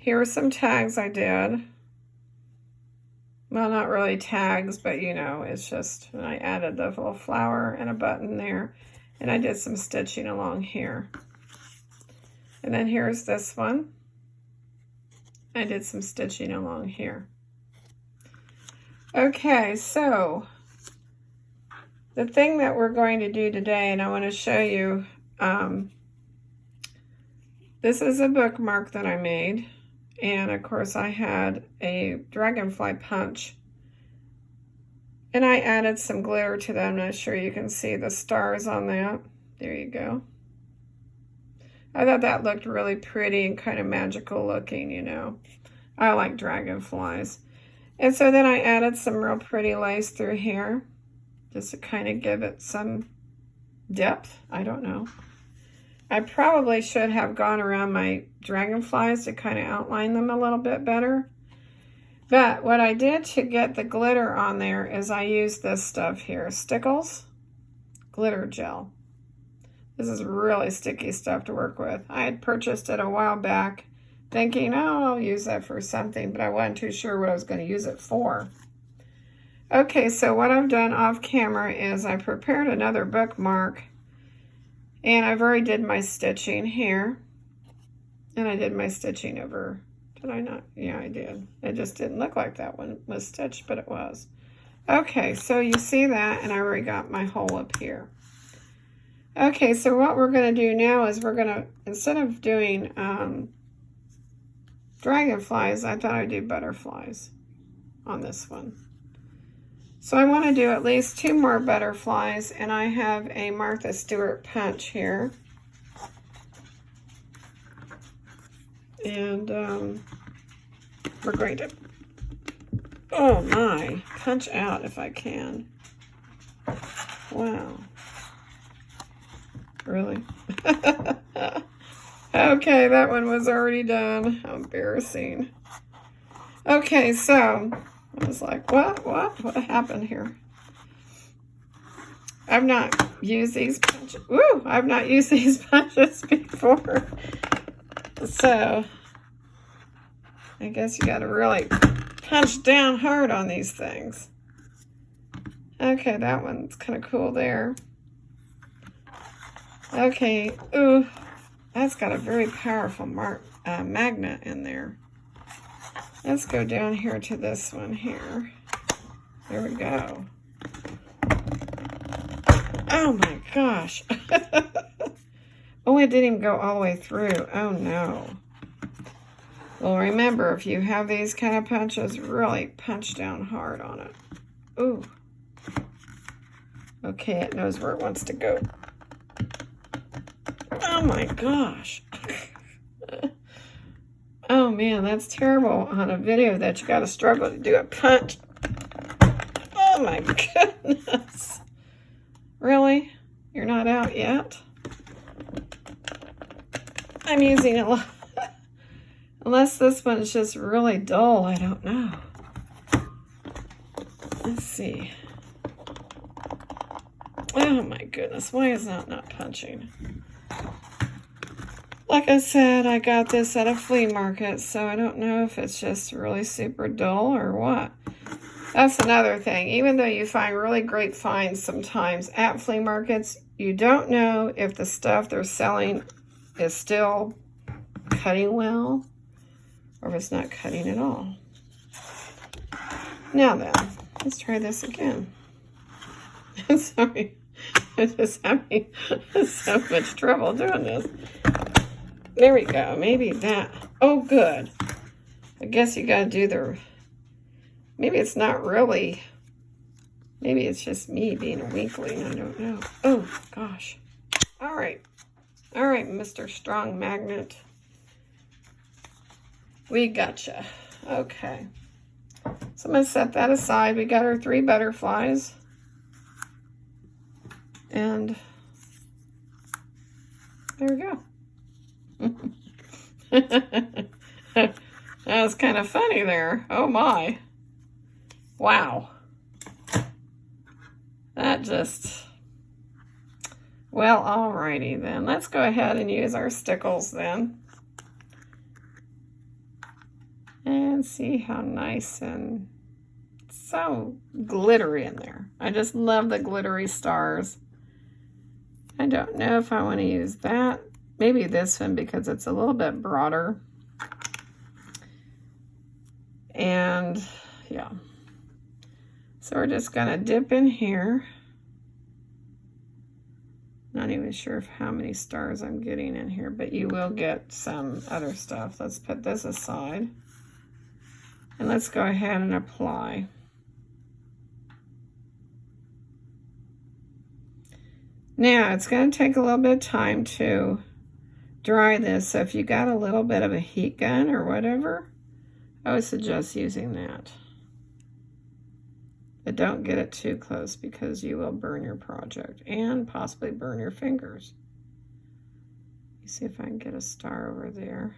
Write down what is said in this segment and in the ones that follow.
Here are some tags I did. Well, not really tags, but you know, it's just, I added the little flower and a button there, and I did some stitching along here. And then here's this one. I did some stitching along here. Okay, so the thing that we're going to do today, and I want to show you, this is a bookmark that I made. And of course I had a dragonfly punch. And I added some glitter to that. I'm not sure you can see the stars on that. There you go. I thought that looked really pretty and kind of magical looking, you know. I like dragonflies. And so then I added some real pretty lace through here, just to kind of give it some depth. I don't know. I probably should have gone around my dragonflies to kind of outline them a little bit better. But what I did to get the glitter on there is I used this stuff here, Stickles Glitter Gel. This is really sticky stuff to work with. I had purchased it a while back thinking, oh, I'll use that for something, but I wasn't too sure what I was going to use it for. Okay, so what I've done off camera is I prepared another bookmark. And I've already did my stitching here. And I did my stitching over, did I not? Yeah, I did. It just didn't look like that one was stitched, but it was. Okay, so you see that, and I already got my hole up here. Okay, so what we're going to do now is we're going to, instead of doing dragonflies, I thought I'd do butterflies on this one. So I want to do at least 2 more butterflies, and I have a Martha Stewart punch here. And we're going to, oh my, punch out if I can. Wow. Really? Okay, that one was already done. How embarrassing. Okay, so I was like, what happened here? I've not used these punches. Woo! I've not used these punches before. So I guess you gotta really punch down hard on these things. Okay, that one's kind of cool there. Okay, ooh, that's got a very powerful magnet in there. Let's go down here to this one here. There we go. Oh my gosh. Oh, it didn't even go all the way through. Oh no. Well, remember, if you have these kind of punches, really punch down hard on it. Ooh. Okay, it knows where it wants to go. Oh my gosh. Oh man, that's terrible on a video that you gotta struggle to do a punch. Oh my goodness. Really? You're not out yet? I'm using a lot. Unless this one's just really dull, I don't know. Let's see. Oh my goodness, why is that not punching? Like I said, I got this at a flea market, so I don't know if it's just really super dull or what. That's another thing. Even though you find really great finds sometimes at flea markets, you don't know if the stuff they're selling is still cutting well or if it's not cutting at all. Now then, let's try this again. I'm sorry. I'm just having so much trouble doing this. There we go. Maybe that. Oh, good. I guess you got to do the... Maybe it's not really... Maybe it's just me being a weakling. I don't know. Oh, gosh. All right. All right, Mr. Strong Magnet. We gotcha. Okay. So I'm going to set that aside. We got our 3 butterflies. And there we go. That was kind of funny there. Oh my. Wow. That just... Well, alrighty then. Let's go ahead and use our stickles then. can see how nice and so glittery in there. I just love the glittery stars. I don't know if I want to use that. Maybe this one because it's a little bit broader. And yeah. So we're just going to dip in here. Not even sure of how many stars I'm getting in here, but you will get some other stuff. Let's put this aside. And let's go ahead and apply. Now, it's going to take a little bit of time to dry this. So if you got a little bit of a heat gun or whatever, I would suggest using that. But don't get it too close because you will burn your project and possibly burn your fingers. Let me see if I can get a star over there.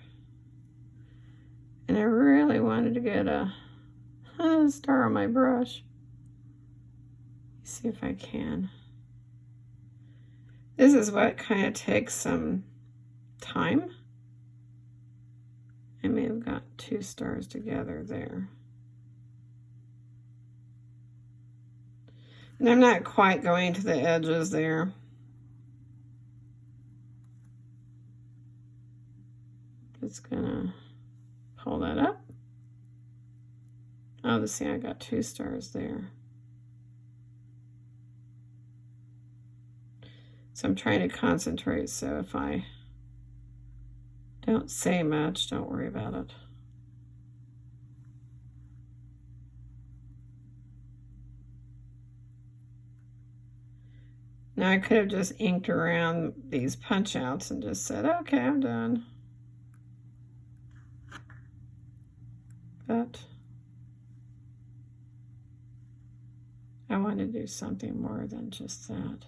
And I really wanted to get a star on my brush. Let me see if I can. This is what kind of takes some time. I may have got 2 stars together there. And I'm not quite going to the edges there. Just gonna pull that up. Oh, see, I got 2 stars there. So I'm trying to concentrate, so if I don't say much, don't worry about it. Now I could have just inked around these punch outs and just said, okay, I'm done. But I want to do something more than just that.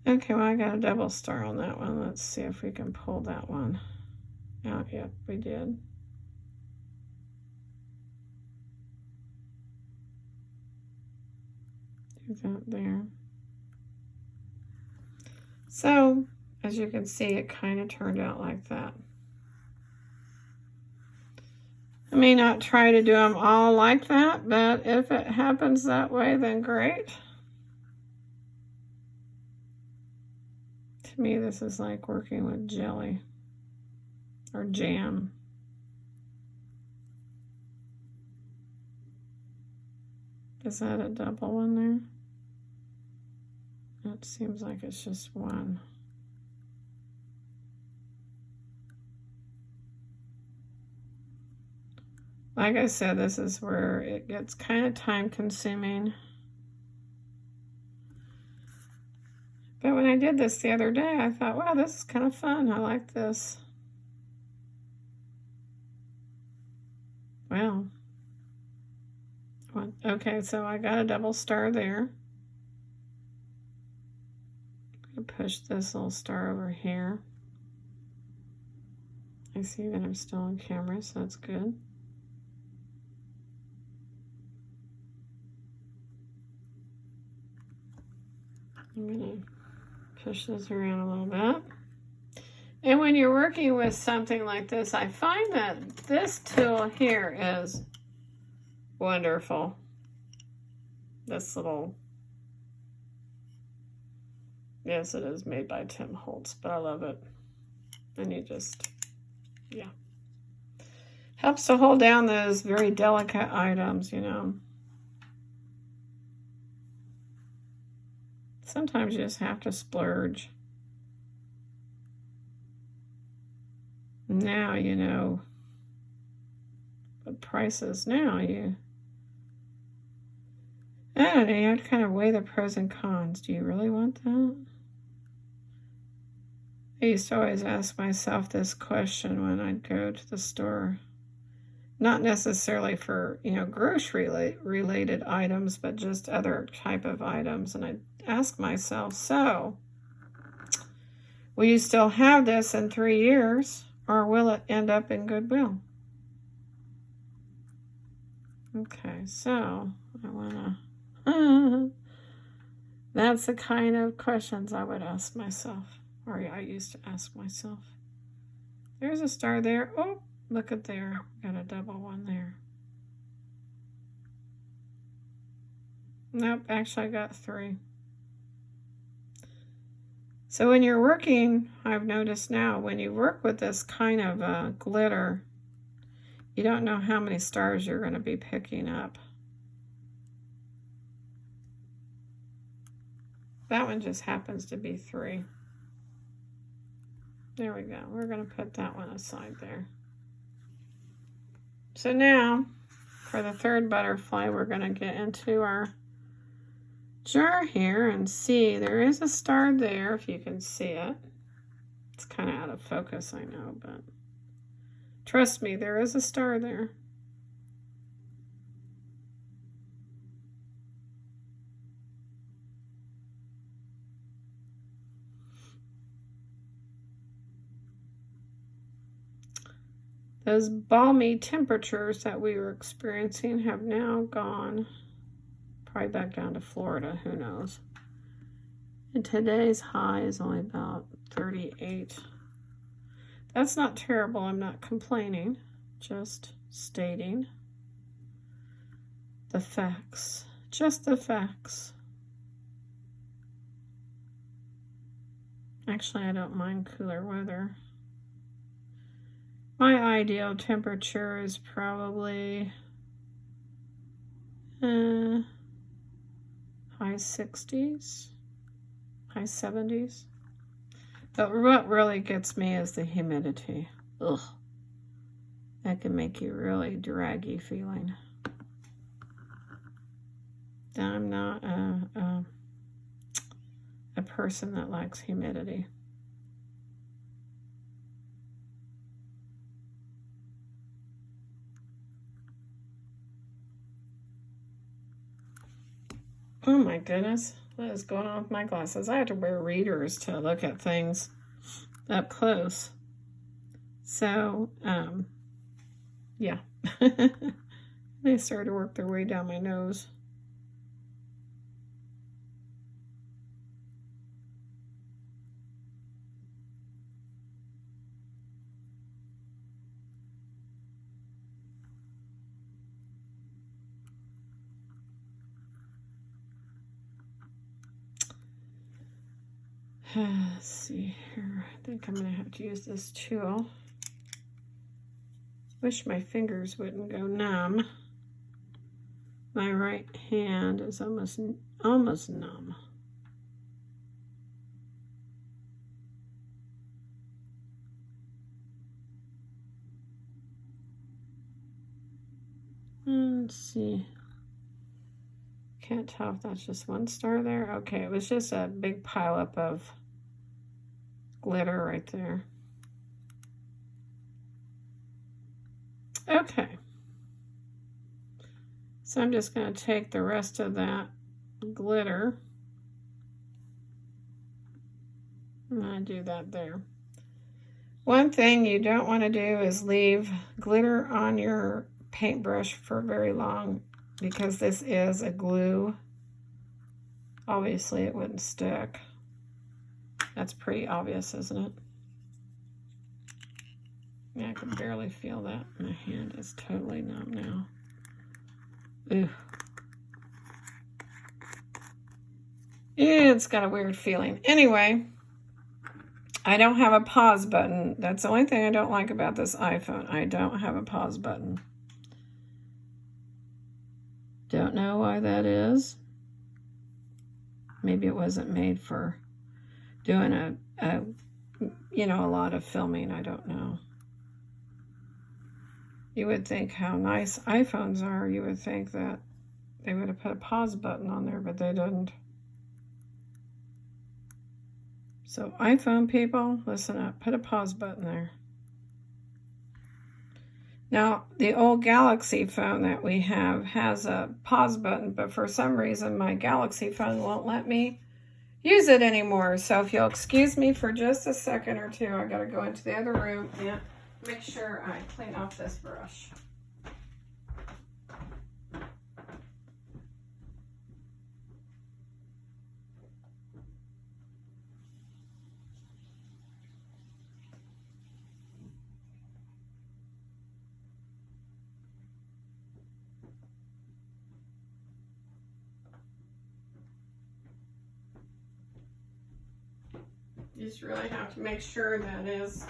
Okay, well, I got a double star on that one. Let's see if we can pull that one out. Yep, we did. Do that there. So, as you can see, it kind of turned out like that. I may not try to do them all like that, but if it happens that way, then great. To me, this is like working with jelly or jam. Is that a double one there? It seems like it's just one. Like I said, this is where it gets kind of time consuming. But when I did this the other day, I thought, wow, this is kind of fun. I like this. Wow. Okay, so I got a double star there. I'm going to push this little star over here. I see that I'm still on camera, so that's good. I'm going to push this around a little bit. And when you're working with something like this, I find that this tool here is wonderful. This little, yes, it is made by Tim Holtz, but I love it. And you just, yeah. Helps to hold down those very delicate items, you know. Sometimes you just have to splurge. Now you know what price is now. I don't know, you have to kind of weigh the pros and cons. Do you really want that? I used to always ask myself this question when I'd go to the store. Not necessarily for, you know, grocery related items, but just other type of items. And I'd ask myself, so, will you still have this in 3 years, or will it end up in Goodwill? Okay, so I want to, that's the kind of questions I would ask myself, or I used to ask myself. There's a star there. Oh, Look at there, got a double one there. Nope, actually I got 3. So when you're working, I've noticed now, when you work with this kind of glitter, you don't know how many stars you're going to be picking up. That one just happens to be 3. There we go. We're going to put that one aside there. So now, for the third butterfly, we're going to get into our jar here and see there is a star there, if you can see it. It's kind of out of focus, I know, but trust me, there is a star there. Those balmy temperatures that we were experiencing have now gone. Probably back down to Florida, who knows. And today's high is only about 38. That's not terrible, I'm not complaining, just stating the facts, just the facts. Actually, I don't mind cooler weather. My ideal temperature is probably high 60s, high 70s. But what really gets me is the humidity. Ugh. That can make you really draggy feeling. I'm not a person that likes humidity. Oh my goodness, what is going on with my glasses? I have to wear readers to look at things up close. So, yeah. They started to work their way down my nose. Let's see here. I think I'm going to have to use this tool. Wish my fingers wouldn't go numb. My right hand is almost numb. Let's see. Can't tell if that's just one star there. Okay, it was just a big pileup of glitter right there. Okay. So I'm just going to take the rest of that glitter. I'm going to do that there. One thing you don't want to do is leave glitter on your paintbrush for very long, because this is a glue. Obviously it wouldn't stick. That's pretty obvious, isn't it? Yeah, I can barely feel that. My hand is totally numb now. Ew. It's got a weird feeling. Anyway, I don't have a pause button. That's the only thing I don't like about this iPhone. I don't have a pause button. Don't know why that is. Maybe it wasn't made for doing a lot of filming. I don't know. You would think how nice iPhones are. You would think that they would have put a pause button on there, but they didn't. So iPhone people, listen up. Put a pause button there. Now, the old Galaxy phone that we have has a pause button, but for some reason my Galaxy phone won't let me use it anymore. So if you'll excuse me for just a second or two, I gotta go into the other room and make sure I clean off this brush. You just really have to make sure that is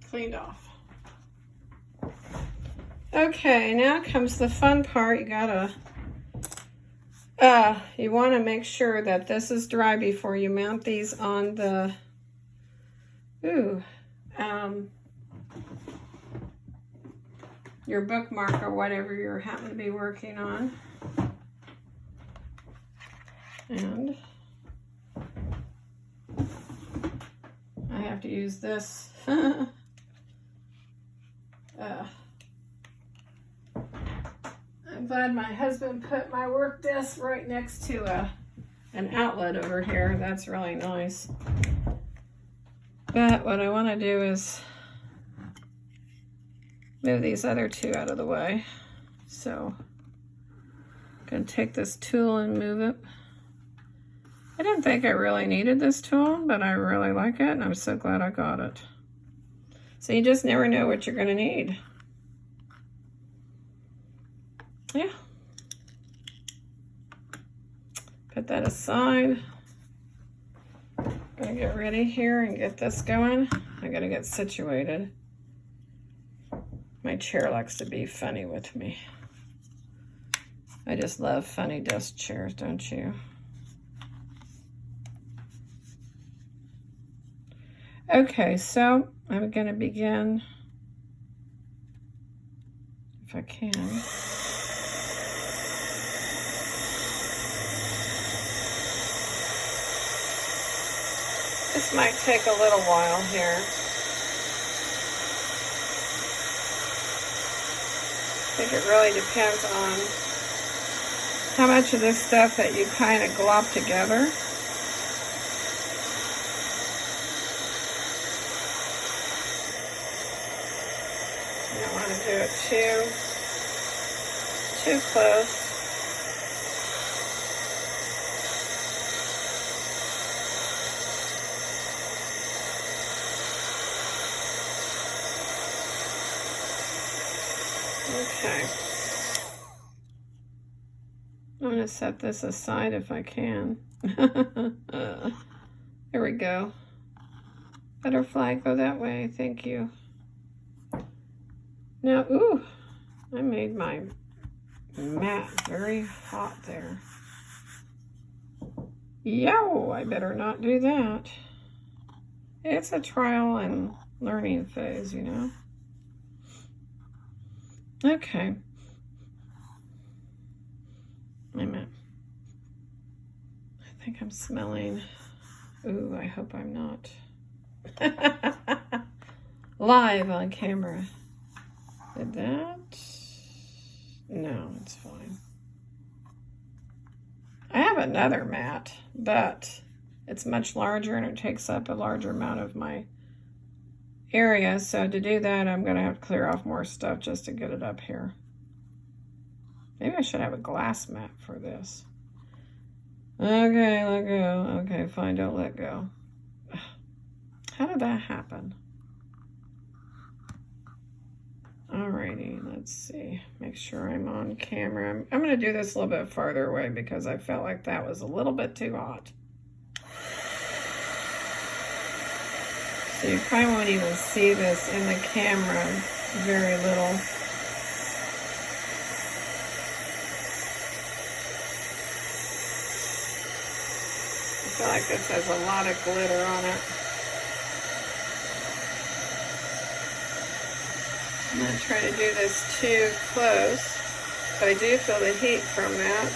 cleaned off. Okay, now comes the fun part. You gotta, you want to make sure that this is dry before you mount these on the, your bookmark or whatever you're happen to be working on. And I have to use this. I'm glad my husband put my work desk right next to an outlet over here. That's really nice. But what I want to do is move these other two out of the way. So I'm going to take this tool and move it. I didn't think I really needed this tool, but I really like it, and I'm so glad I got it. So you just never know what you're going to need. Yeah. Put that aside. Gonna get ready here and get this going. I gotta get situated. My chair likes to be funny with me. I just love funny desk chairs, don't you? Okay, so I'm gonna begin, if I can. This might take a little while here. I think it really depends on how much of this stuff that you kind of glop together. You don't want to do it too close. Okay. I'm going to set this aside if I can. There we go. Butterfly, go that way. Thank you. Now, ooh, I made my mat very hot there. Yo, I better not do that. It's a trial and learning phase, you know. Okay. Wait a minute. I think I'm smelling. Ooh, I hope I'm not. Live on camera. Did that? No, it's fine. I have another mat, but it's much larger and it takes up a larger amount of my area. So to do that, I'm going to have to clear off more stuff just to get it up here. Maybe I should have a glass mat for this. Okay, let go. Okay, fine, don't let go. How did that happen? Alrighty, let's see. Make sure I'm on camera. I'm going to do this a little bit farther away because I felt like that was a little bit too hot. So you probably won't even see this in the camera very little. I feel like this has a lot of glitter on it. I'm going to try to do this too close, but I do feel the heat from that.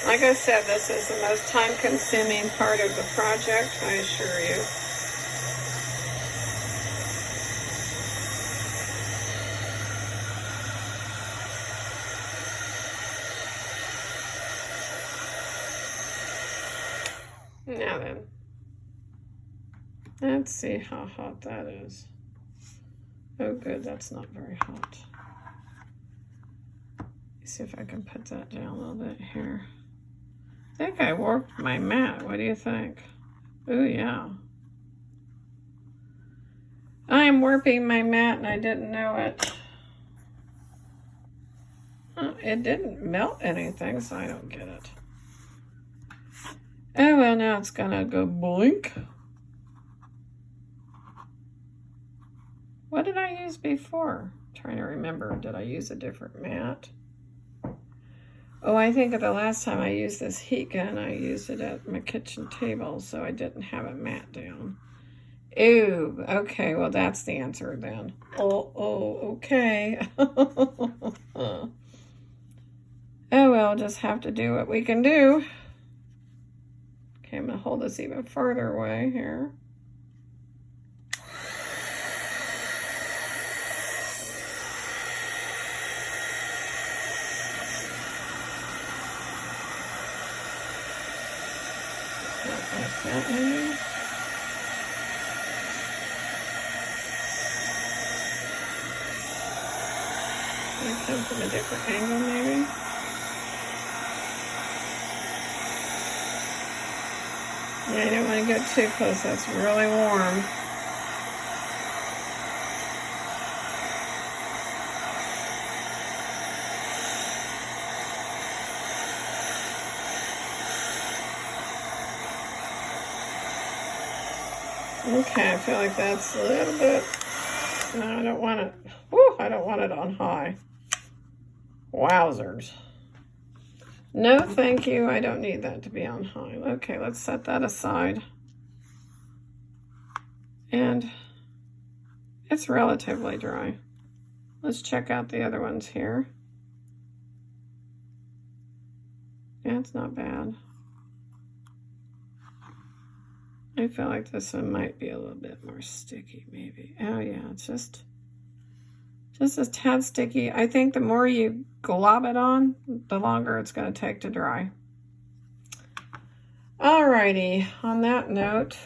Like I said, this is the most time-consuming part of the project, I assure you. Now then, let's see how hot that is. Oh good, that's not very hot. Let's see if I can put that down a little bit here. I think I warped my mat. What do you think? Oh, yeah. I am warping my mat and I didn't know it. It didn't melt anything, so I don't get it. Oh, well, now it's gonna go blink. What did I use before? I'm trying to remember. Did I use a different mat? Oh, I think the last time I used this heat gun, I used it at my kitchen table, so I didn't have a mat down. Ooh, okay, well, that's the answer then. Oh, okay. Oh, well, just have to do what we can do. Okay, I'm going to hold this even further away here. Like that, maybe. Come from a different angle, maybe. Yeah, I don't want to get too close. That's really warm. Okay, I feel like that's a little bit. No, I don't want it. Whew, I don't want it on high. Wowzers. No, thank you. I don't need that to be on high. Okay, let's set that aside. And it's relatively dry. Let's check out the other ones here. Yeah, it's not bad. I feel like this one might be a little bit more sticky, maybe. Oh yeah, it's just a tad sticky. I think the more you glob it on, the longer it's going to take to dry. Alrighty, on that note,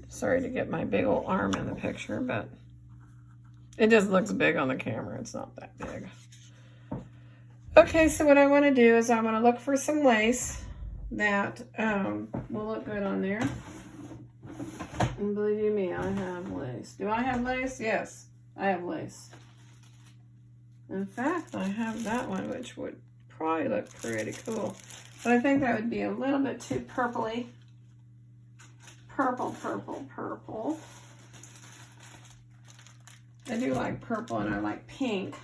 sorry to get my big old arm in the picture, but it just looks big on the camera. It's not that big. Okay, so what I want to do is I want to look for some lace that will look good on there. And believe you me, I have lace. Do I have lace? Yes, I have lace. In fact, I have that one, which would probably look pretty cool. But I think that would be a little bit too purpley. Purple, purple, purple. I do like purple and I like pink.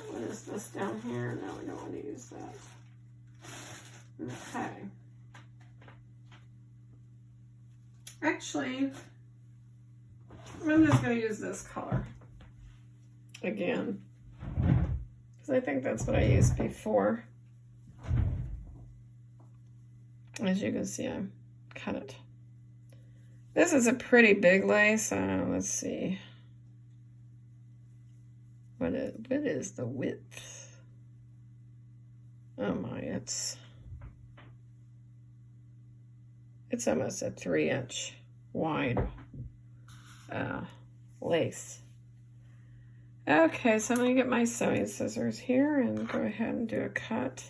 What is this down here? No, we don't want to use that. Okay. Actually, I'm just going to use this color again, because I think that's what I used before. As you can see, I cut it. This is a pretty big lace. Let's see. What is the width? Oh my, it's almost a 3-inch wide lace. Okay, so I'm going to get my sewing scissors here and go ahead and do a cut.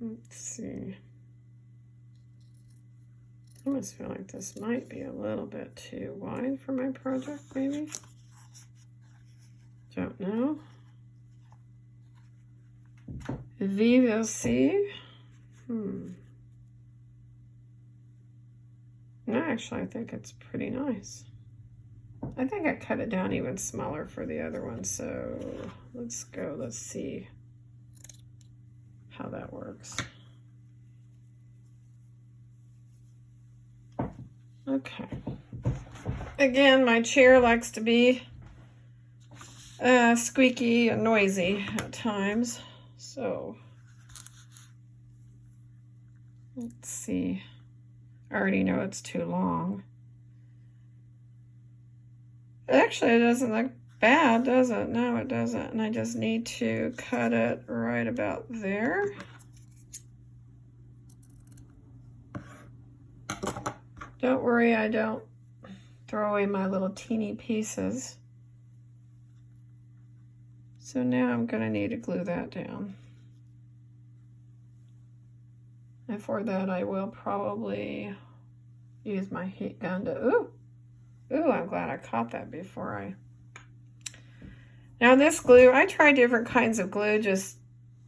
Let's see. I almost feel like this might be a little bit too wide for my project, maybe. Don't know. We will see. No, actually, I think it's pretty nice. I think I cut it down even smaller for the other one, so let's go. Let's see how that works. Okay. Again, my chair likes to be squeaky and noisy at times. So, let's see. I already know it's too long. Actually, it doesn't look bad, does it? No, it doesn't. And I just need to cut it right about there. Don't worry, I don't throw away my little teeny pieces. So now I'm going to need to glue that down. And for that I will probably use my heat gun to, ooh, I'm glad I caught that before I. Now this glue, I tried different kinds of glue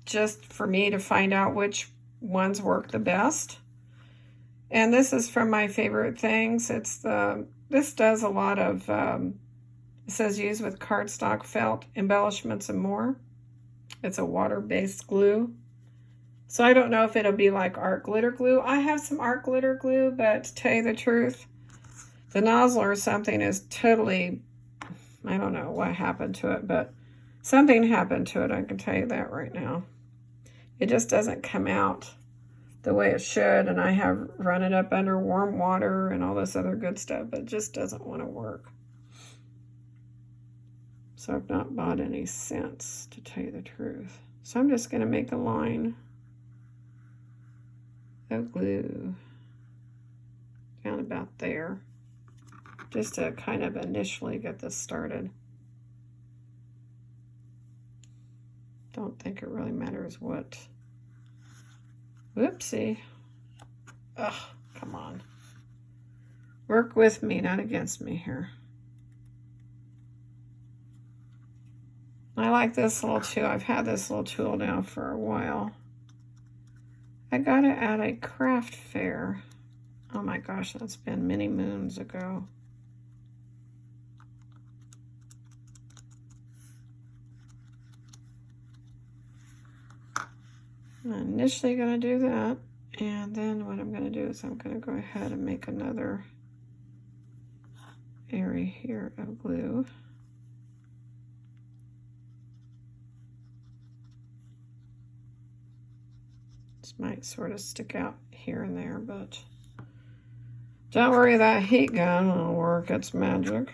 just for me to find out which ones work the best. And this is from my favorite things. This does a lot of, it says use with cardstock, felt, embellishments, and more. It's a water-based glue. So I don't know if it'll be like art glitter glue. I have some art glitter glue, but to tell you the truth, the nozzle or something is totally, I don't know what happened to it, but something happened to it. I can tell you that right now. It just doesn't come out the way it should, and I have run it up under warm water and all this other good stuff, but it just doesn't want to work. So I've not bought any since, to tell you the truth. So I'm just going to make a line of glue down about there, just to kind of initially get this started. Don't think it really matters what. Whoopsie. Ugh, come on. Work with me, not against me here. I like this little tool. I've had this little tool now for a while. I got it at a craft fair. Oh my gosh, that's been many moons ago. I'm initially going to do that, and then what I'm going to do is I'm going to go ahead and make another area here of glue. This might sort of stick out here and there, but don't worry, that heat gun will work. It's magic.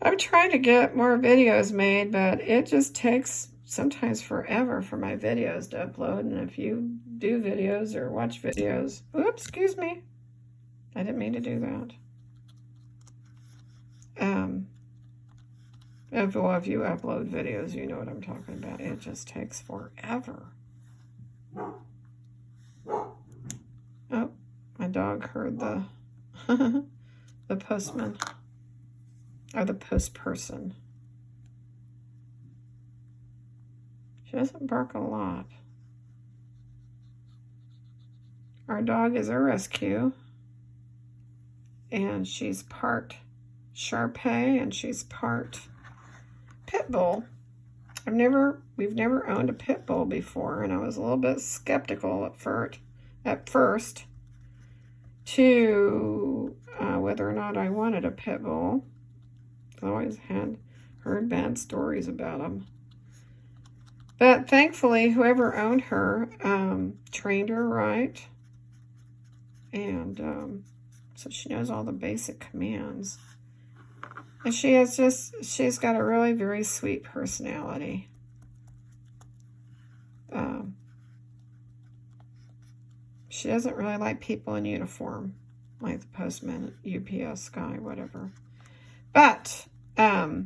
I've tried to get more videos made, but it just takes sometimes forever for my videos to upload. And if you do videos or watch videos, oops, excuse me. I didn't mean to do that. If you upload videos, you know what I'm talking about. It just takes forever. Oh, my dog heard the the postman. Or the post person. She doesn't bark a lot. Our dog is a rescue. And she's part Shar-Pei and she's part pit bull. We've never owned a pit bull before, and I was a little bit skeptical at first to whether or not I wanted a pit bull. I always had heard bad stories about them. But thankfully, whoever owned her trained her right. And so she knows all the basic commands. And she's got a really very sweet personality. She doesn't really like people in uniform, like the postman, UPS guy, whatever. But I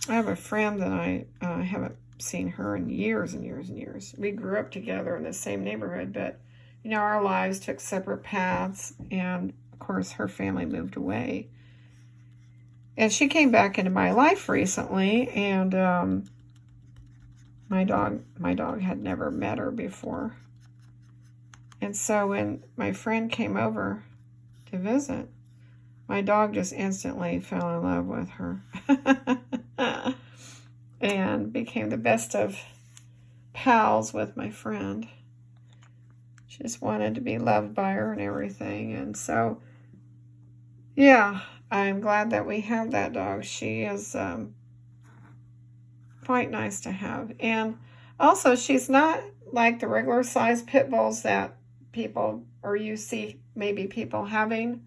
have a friend that I haven't seen her in years and years and years. We grew up together in the same neighborhood, but you know, our lives took separate paths, and of course her family moved away. And she came back into my life recently, and my dog had never met her before. And so when my friend came over to visit, my dog just instantly fell in love with her and became the best of pals with my friend. She just wanted to be loved by her and everything. And so, yeah, I'm glad that we have that dog. She is quite nice to have. And also, she's not like the regular size pit bulls that people, or you see maybe people having.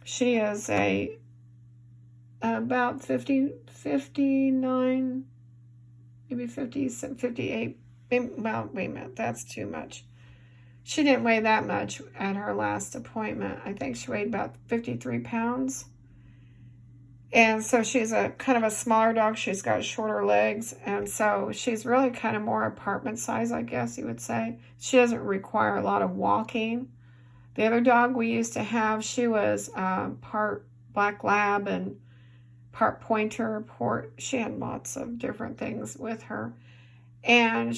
She is about 59 maybe 50, 58. Well, wait a minute, that's too much. She didn't weigh that much at her last appointment. I think she weighed about 53 pounds. And so she's a kind of a smaller dog. She's got shorter legs. And so she's really kind of more apartment size, I guess you would say. She doesn't require a lot of walking. The other dog we used to have, she was part black lab and part pointer. She had lots of different things with her. And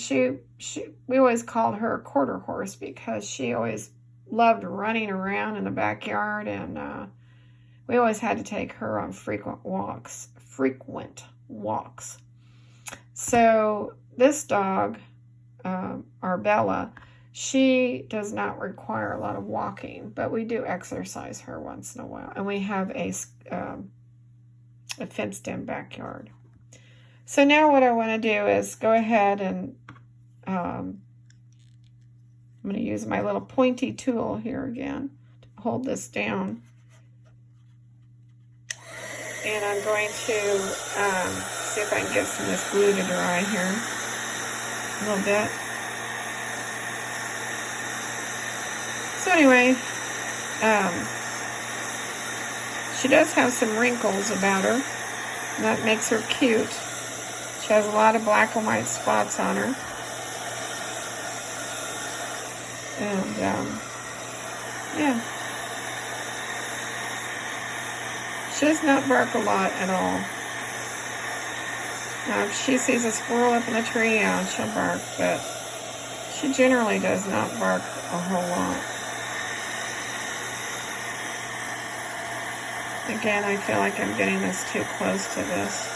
we always called her a quarter horse because she always loved running around in the backyard, and we always had to take her on frequent walks. So this dog, our Bella, she does not require a lot of walking, but we do exercise her once in a while. And we have a fenced-in backyard. So now what I want to do is go ahead and I'm going to use my little pointy tool here again to hold this down. And I'm going to see if I can get some of this glue to dry here a little bit. So anyway, she does have some wrinkles about her, and that makes her cute. She has a lot of black and white spots on her. And, yeah. She does not bark a lot at all. Now, if she sees a squirrel up in the tree, yeah, she'll bark, but she generally does not bark a whole lot. Again, I feel like I'm getting this too close to this.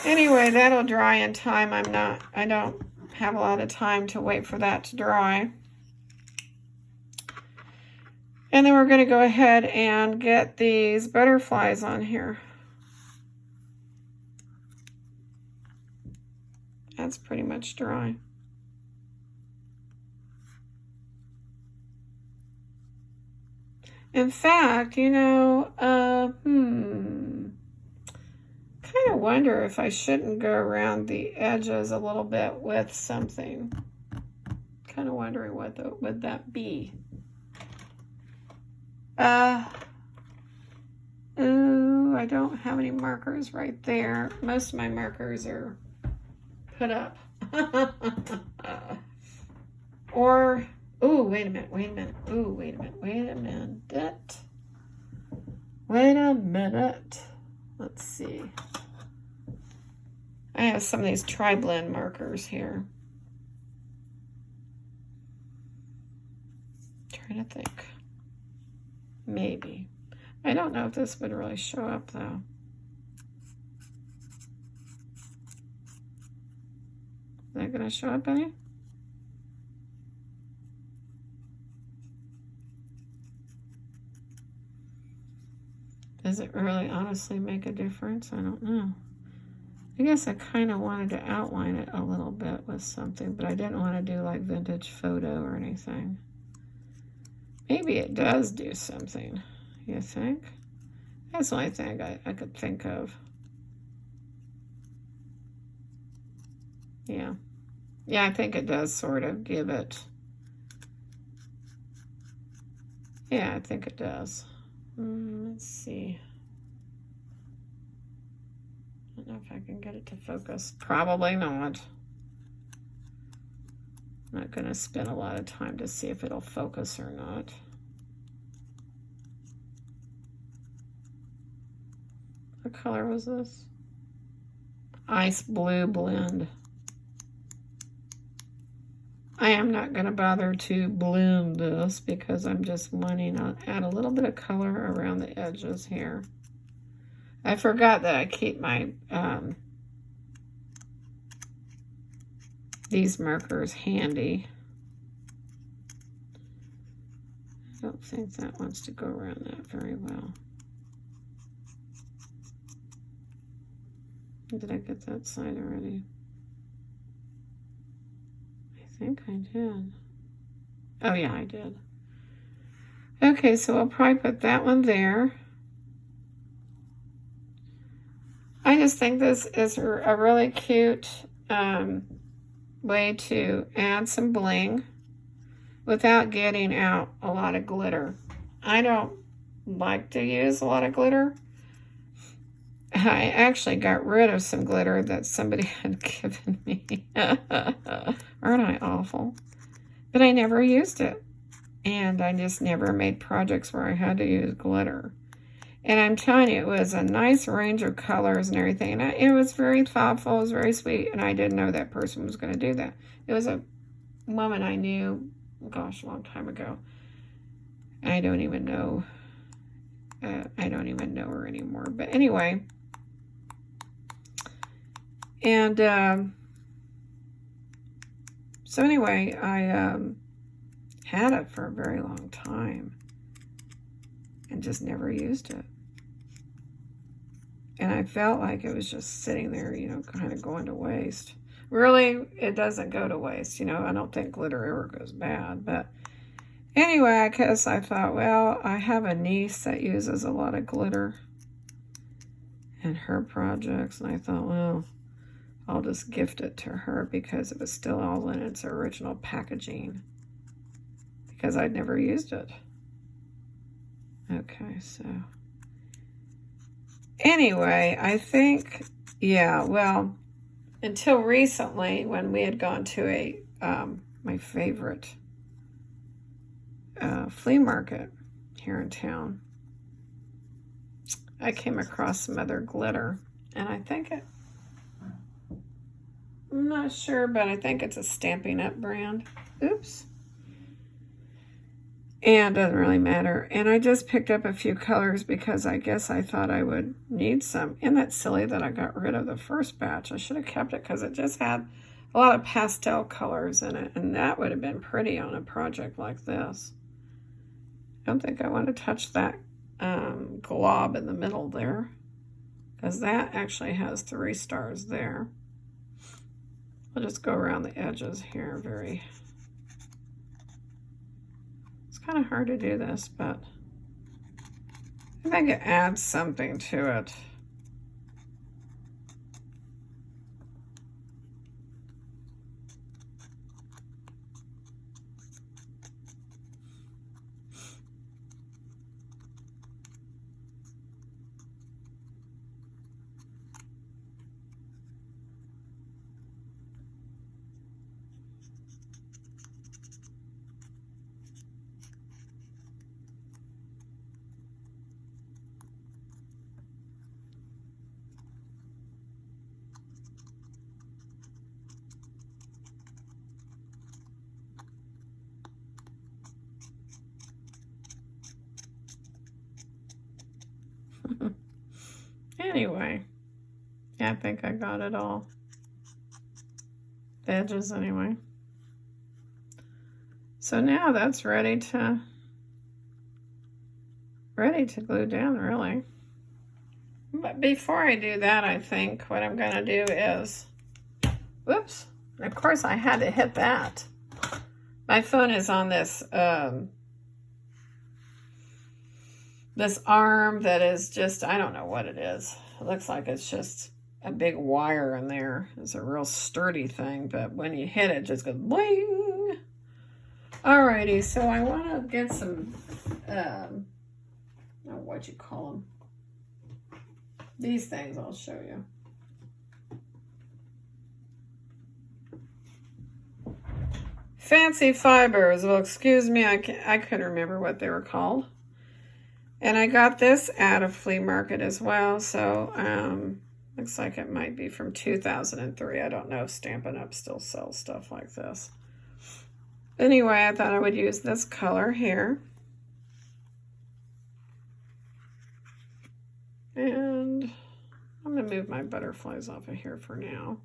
Anyway, that'll dry in time. I don't have a lot of time to wait for that to dry. And then we're going to go ahead and get these butterflies on here. That's pretty much dry. In fact, you know, kind of wonder if I shouldn't go around the edges a little bit with something. Kind of wondering what would that be. Ooh, I don't have any markers right there. Most of my markers are put up. Or, ooh, wait a minute. Ooh, wait a minute. Let's see. I have some of these tri-blend markers here. Trying to think. Maybe. I don't know if this would really show up though. Is that going to show up any? Does it really honestly make a difference? I don't know. I guess I kind of wanted to outline it a little bit with something, but I didn't want to do like vintage photo or anything. Maybe it does do something, you think? That's the only thing I could think of. Yeah. Yeah, I think it does sort of give it. Yeah, I think it does. Let's see. I don't know if I can get it to focus. Probably not. I'm not going to spend a lot of time to see if it'll focus or not. What color was this? Ice blue blend. I am not going to bother to bloom this because I'm just wanting to add a little bit of color around the edges here. I forgot that I keep my these markers handy. I don't think that wants to go around that very well. Did I get that side already? I think I did. Oh yeah, I did. Okay, so I'll probably put that one there. I just think this is a really cute way to add some bling without getting out a lot of glitter. I don't like to use a lot of glitter. I actually got rid of some glitter that somebody had given me. Aren't I awful? But I never used it. And I just never made projects where I had to use glitter. And I'm telling you, it was a nice range of colors and everything. And it was very thoughtful, it was very sweet. And I didn't know that person was going to do that. It was a woman I knew, gosh, a long time ago. I don't even know her anymore. But anyway. And so anyway, I had it for a very long time and just never used it. And I felt like it was just sitting there, you know, kind of going to waste. Really, it doesn't go to waste. You know, I don't think glitter ever goes bad. But anyway, I guess I thought, well, I have a niece that uses a lot of glitter in her projects. And I thought, well, I'll just gift it to her because it was still all in its original packaging. Because I'd never used it. Okay, so anyway, I think, yeah, well, until recently when we had gone to a my favorite flea market here in town, I came across some other glitter, and I think I'm not sure, but I think it's a Stampin' Up brand. Oops. And it doesn't really matter. And I just picked up a few colors because I guess I thought I would need some. Isn't that silly that I got rid of the first batch? I should have kept it because it just had a lot of pastel colors in it. And that would have been pretty on a project like this. I don't think I want to touch that glob in the middle there, because that actually has 3 stars there. I'll just go around the edges here very... Kind of hard to do this, but I think it adds something to it. Anyway, yeah, I think I got it all. The edges anyway. So now that's ready to glue down, really. But before I do that, I think what I'm going to do is, whoops, of course I had to hit that. My phone is on this this arm that is just, I don't know what it is. It looks like it's just a big wire in there. It's a real sturdy thing, but when you hit it, it just goes bling. Alrighty, so I want to get some, what you call them. These things I'll show you. Fancy fibers. Well, excuse me, I couldn't remember what they were called. And I got this at a flea market as well, so looks like it might be from 2003. I don't know if Stampin' Up! Still sells stuff like this. Anyway, I thought I would use this color here. And I'm going to move my butterflies off of here for now.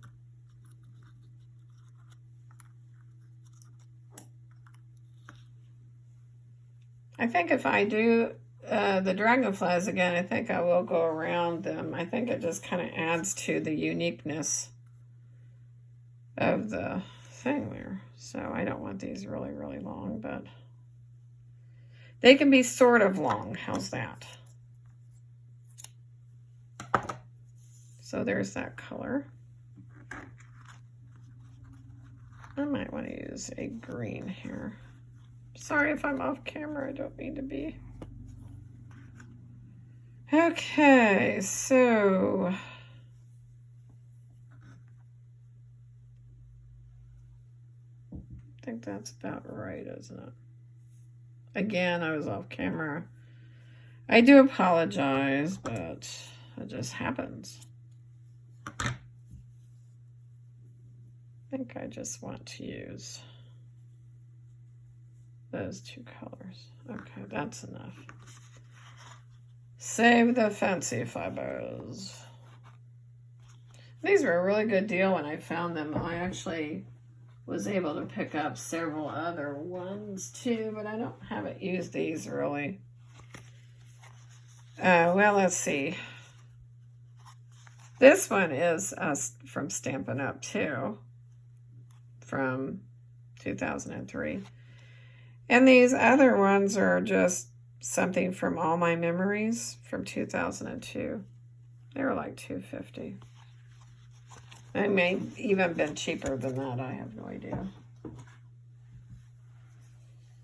I think if I do the dragonflies again, I think I will go around them. I think it just kind of adds to the uniqueness of the thing there. So I don't want these really, really long, but they can be sort of long. How's that? So there's that color. I might want to use a green here. Sorry if I'm off camera, I don't mean to be. Okay, so I think that's about right, isn't it? Again, I was off camera. I do apologize, but it just happens. I think I just want to use those two colors. Okay, that's enough. Save the fancy fibers. These were a really good deal when I found them. I actually was able to pick up several other ones too, but I don't haven't used these really. Well, let's see. This one is from Stampin' Up! Too, from 2003. And these other ones are just something from All My Memories from 2002. They were like $2.50. They may even been cheaper than that. I have no idea.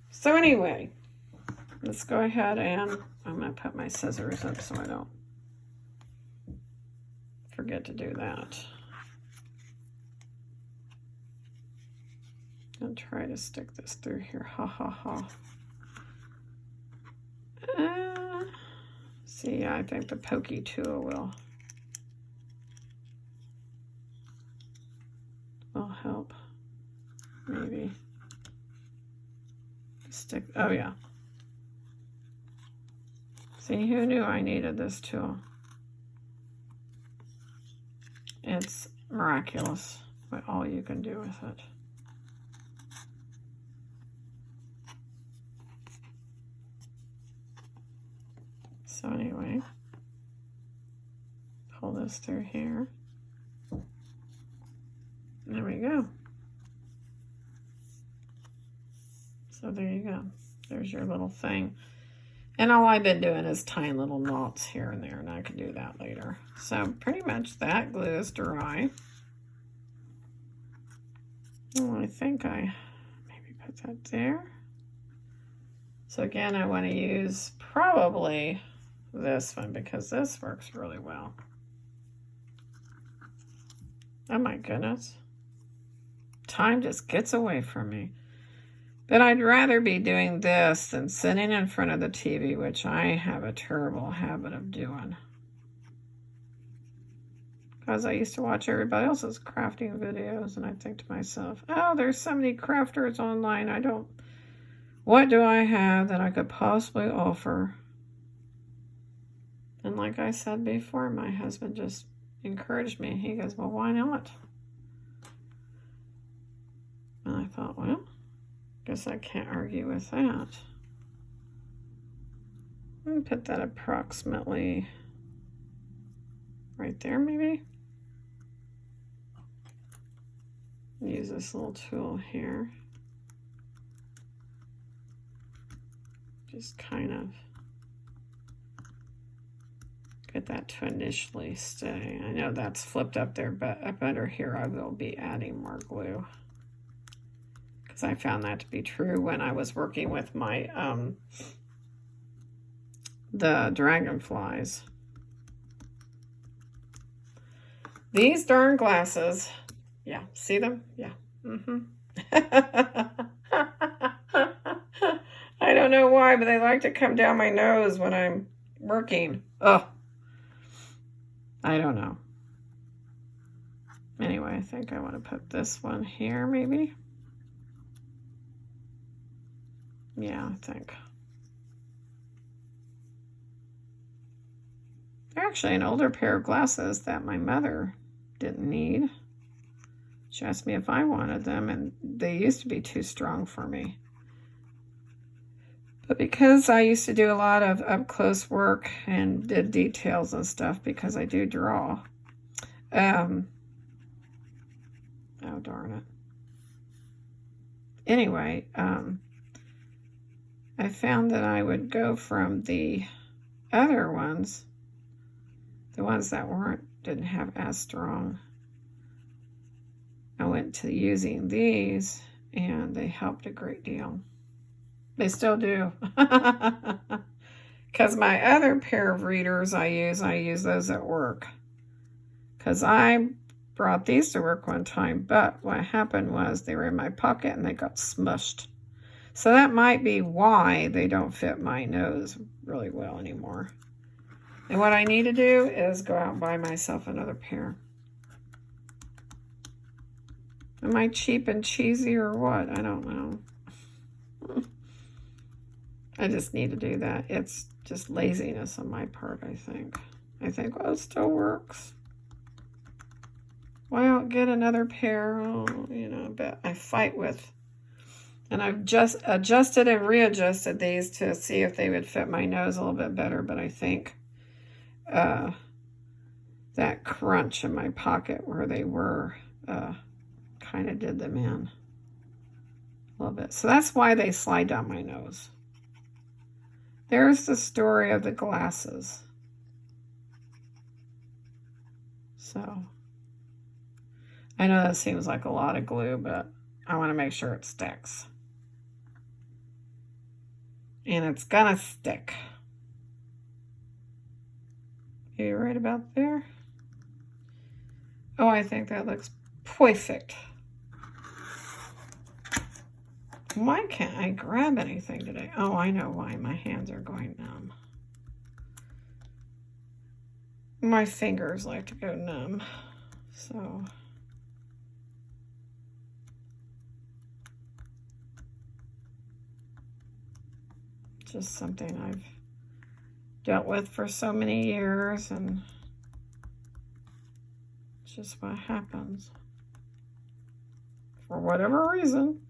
So anyway, let's go ahead and I'm going to put my scissors up so I don't forget to do that. I'll try to stick this through here. Ha ha ha. See, I think the pokey tool will help. Maybe stick. Oh yeah. See, who knew I needed this tool? It's miraculous what all you can do with it. So anyway, pull this through here. There we go. So there you go. There's your little thing. And all I've been doing is tying little knots here and there, and I can do that later. So pretty much that glue is dry. Oh, I think I maybe put that there. So again, I want to use probably this one because this works really well. Oh my goodness. Time just gets away from me. But I'd rather be doing this than sitting in front of the TV, which I have a terrible habit of doing. Because I used to watch everybody else's crafting videos, and I think to myself, oh, there's so many crafters online. What do I have that I could possibly offer? And like I said before, my husband just encouraged me. He goes, well, why not? And I thought, well, guess I can't argue with that. I'm going to put that approximately right there, maybe. Use this little tool here. Just kind of get that to initially stay. I know that's flipped up there, but up under here I will be adding more glue. Because I found that to be true when I was working with my, the dragonflies. These darn glasses, yeah, see them? Yeah. I don't know why, but they like to come down my nose when I'm working. Ugh. I don't know. Anyway, I think I want to put this one here, maybe. Yeah, I think. They're actually an older pair of glasses that my mother didn't need. She asked me if I wanted them, and they used to be too strong for me. But because I used to do a lot of up-close work and did details and stuff because I do draw. Oh, darn it. anyway, I found that I would go from the other ones, the ones that didn't have as strong. I went to using these, and they helped a great deal. They still do. Because my other pair of readers I use those at work. Because I brought these to work one time, but what happened was they were in my pocket and they got smushed. So that might be why they don't fit my nose really well anymore. And what I need to do is go out and buy myself another pair. Am I cheap and cheesy or what? I don't know. I just need to do that. It's just laziness on my part, I think. Well, it still works. Why not get another pair? Oh, you know, but I fight with. And I've just adjusted and readjusted these to see if they would fit my nose a little bit better, but I think that crunch in my pocket where they were kind of did them in a little bit. So that's why they slide down my nose. There's the story of the glasses. So I know that seems like a lot of glue, but I want to make sure it sticks. And it's gonna stick. Are you right about there? Oh, I think that looks perfect. Why can't I grab anything today? Oh, I know why. My hands are going numb. My fingers like to go numb. So just something I've dealt with for so many years, and it's just what happens for whatever reason.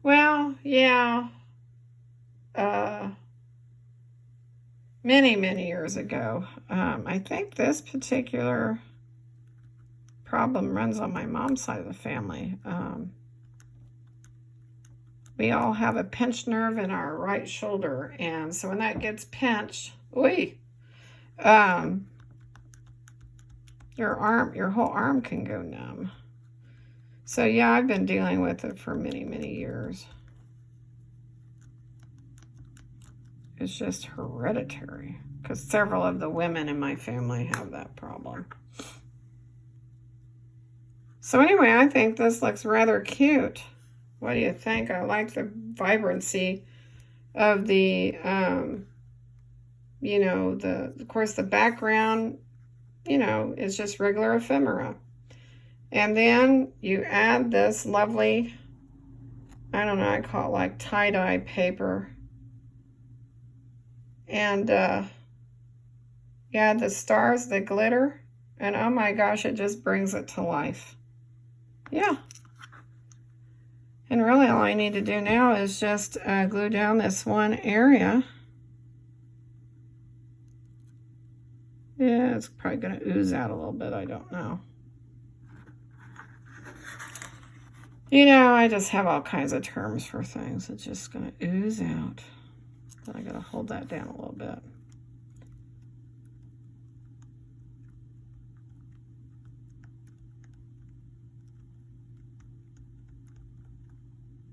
Well, yeah, many years ago. I think this particular problem runs on my mom's side of the family. We all have a pinched nerve in our right shoulder, and so when that gets pinched, your whole arm can go numb. So yeah, I've been dealing with it for many years. It's just hereditary, because several of the women in my family have that problem. So anyway, I think this looks rather cute. What do you think? I like the vibrancy of the, you know, of course the background, you know, is just regular ephemera. And then you add this lovely, I don't know, I call it like tie-dye paper. And you add the stars, the glitter, and oh my gosh, it just brings it to life. Yeah. And really all I need to do now is just glue down this one area. Yeah, it's probably going to ooze out a little bit, I don't know. You know, I just have all kinds of terms for things. It's just going to ooze out. But I got to hold that down a little bit.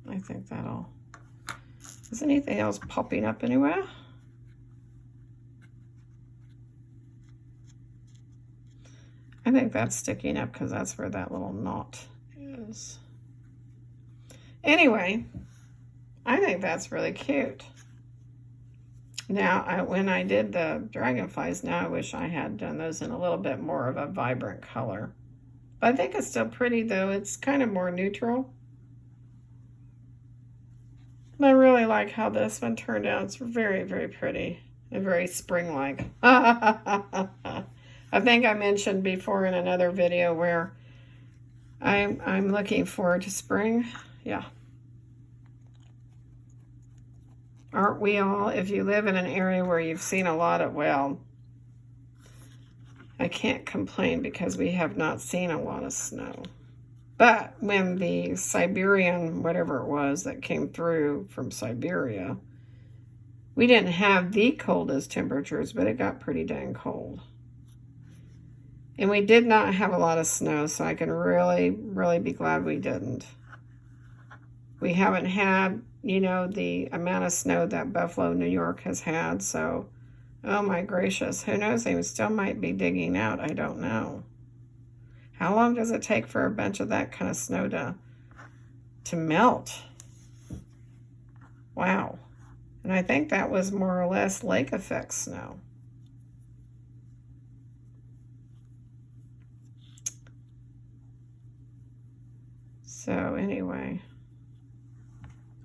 I think that'll... Is anything else popping up anywhere? I think that's sticking up because that's where that little knot is. Anyway, I think that's really cute. Now, when I did the dragonflies, now I wish I had done those in a little bit more of a vibrant color. But I think it's still pretty, though. It's kind of more neutral. I really like how this one turned out. It's very pretty and very spring-like. I think I mentioned before in another video where I'm looking forward to spring. Yeah. Aren't we all? If you live in an area where you've seen a lot of, well, I can't complain because we have not seen a lot of snow. But when the Siberian, whatever it was that came through from Siberia, we didn't have the coldest temperatures, but it got pretty dang cold. And we did not have a lot of snow, so I can really, really be glad we didn't. We haven't had, you know, the amount of snow that Buffalo, New York has had, so, oh my gracious, who knows, they still might be digging out, I don't know. How long does it take for a bunch of that kind of snow to melt? Wow. And I think that was more or less lake effect snow. So anyway,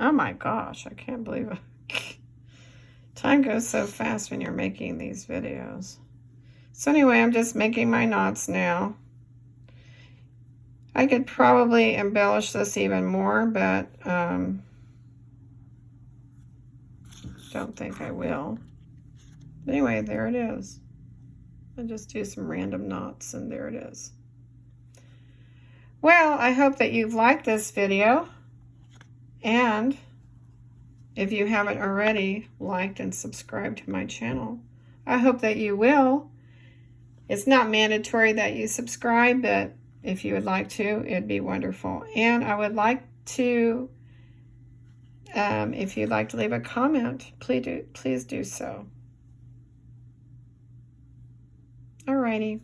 oh my gosh, I can't believe it. Time goes so fast when you're making these videos. So anyway, I'm just making my knots now. I could probably embellish this even more, but don't think I will. But anyway, there it is. I'll just do some random knots, and there it is. Well, I hope that you've liked this video, and if you haven't already liked and subscribed to my channel, I hope that you will. It's not mandatory that you subscribe, but if you would like to, it'd be wonderful. And I would like to, if you'd like to leave a comment, please do so. Alrighty.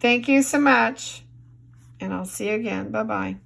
Thank you so much. And I'll see you again. Bye-bye.